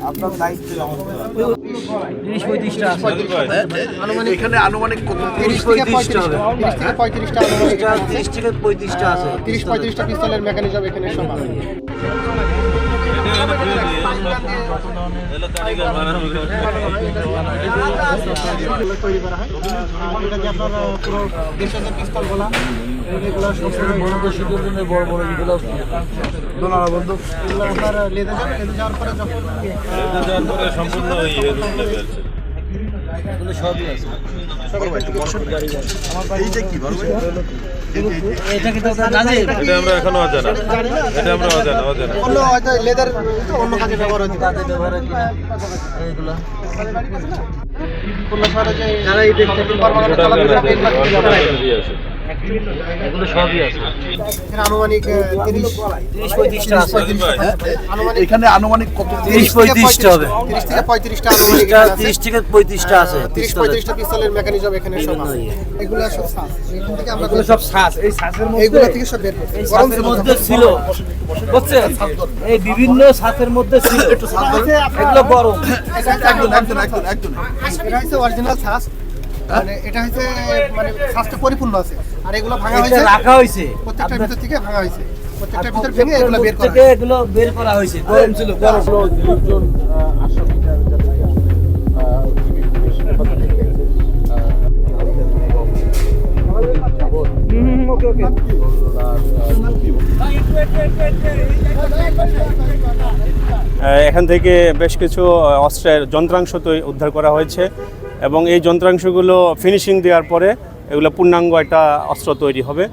আপনার দায়িত্ব এখানে আনুমানিক কত? 30-35টা 30-35টা আছে। 30-35টা পিস্তলের মেকানিজম এখানে সব আছে। তৈরি করা হয় এটা দিয়ে আপনার পুরো দেশের যে পিস্তলগুলা এগুলো বড় বড় এগুলো দোলার বন্ধু এগুলো আপনার লেদা যাওয়ার পরে যখন সম্পূর্ণ এগুলো সবই আছে। এইটা কি বড় ভাই? এটা কিন্তু জানি এটা আমরা এখনো অজানা, এটা আমরা অজানা অন্য হয়তো লেদার অন্য কাজে ব্যবহার হয় এইগুলো কোলা সারা যায় যারা এই দেখতে পারমানেন্ট এগুলো সবই আছে। আনুমানিক 30-35টা আছে। এখানে আনুমানিক কত? 30-35টা হবে। 30-35টা আনুমানিক 30-35টা আছে। 30-35টা পিস্তলের মেকানিজম এখানে সব আছে। এগুলো সব সাস। এখান থেকে আমরা সব শ্বাস, এই শ্বাসের মধ্যে এইগুলো থেকে সব বের করতে এই শ্বাসের মধ্যে ছিল, বুঝছেন? এই বিভিন্ন শ্বাসের মধ্যে ছিল, এগুলো গরম। এটা হচ্ছে অরিজিনাল সাস। মানে এটা হচ্ছে মানে সাসটা পরিপূর্ণ আছে। আর এগুলো ভাঙা এটা হয়েছে, রাখা হয়েছে, প্রত্যেকটার ভিতর থেকে ভাঙা হয়েছে। প্রত্যেকটার ভিতর ভেঙে এগুলো বের করা থেকে এগুলো বের করা হয়েছে, গরম ছিল, গরম। এখান থেকে বেশ কিছু অস্ত্রের যন্ত্রাংশ উদ্ধার করা হয়েছে এবং এই যন্ত্রাংশগুলো ফিনিশিং দেওয়ার পরে এগুলো পূর্ণাঙ্গ একটা অস্ত্র তৈরি হবে।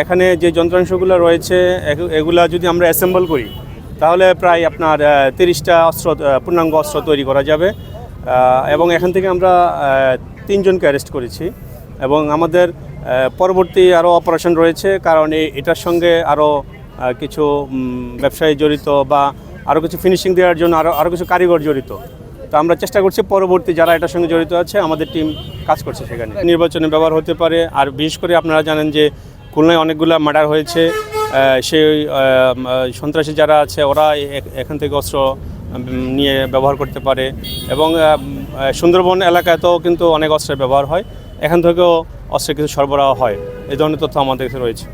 এখানে যে যন্ত্রাংশগুলো রয়েছে এগুলা যদি আমরা অ্যাসেম্বল করি তাহলে প্রায় আপনার 30টা অস্ত্র পূর্ণাঙ্গ অস্ত্র তৈরি করা যাবে। এবং এখান থেকে আমরা 3 জনকে অ্যারেস্ট করেছি এবং আমাদের পরবর্তী আরও অপারেশন রয়েছে, কারণ এটার সঙ্গে আরও কিছু ব্যবসায়ী জড়িত বা আরও কিছু ফিনিশিং দেওয়ার জন্য আরও কিছু কারিগর জড়িত। তো আমরা চেষ্টা করছি পরবর্তী যারা এটার সঙ্গে জড়িত আছে আমাদের টিম কাজ করছে সেখানে। নির্বাচনে ব্যবহার হতে পারে। আর বিশেষ করে আপনারা জানেন যে খুলনায় অনেকগুলো মার্ডার হয়েছে, সেই সন্ত্রাসী যারা আছে ওরা এখান থেকে অস্ত্র নিয়ে ব্যবহার করতে পারে এবং সুন্দরবন এলাকাতেও কিন্তু অনেক অস্ত্রের ব্যবহার হয়, এখান থেকেও অস্ত্রের কিছু সরবরাহ হয়। এই ধরনের তথ্য আমাদের কাছে রয়েছে।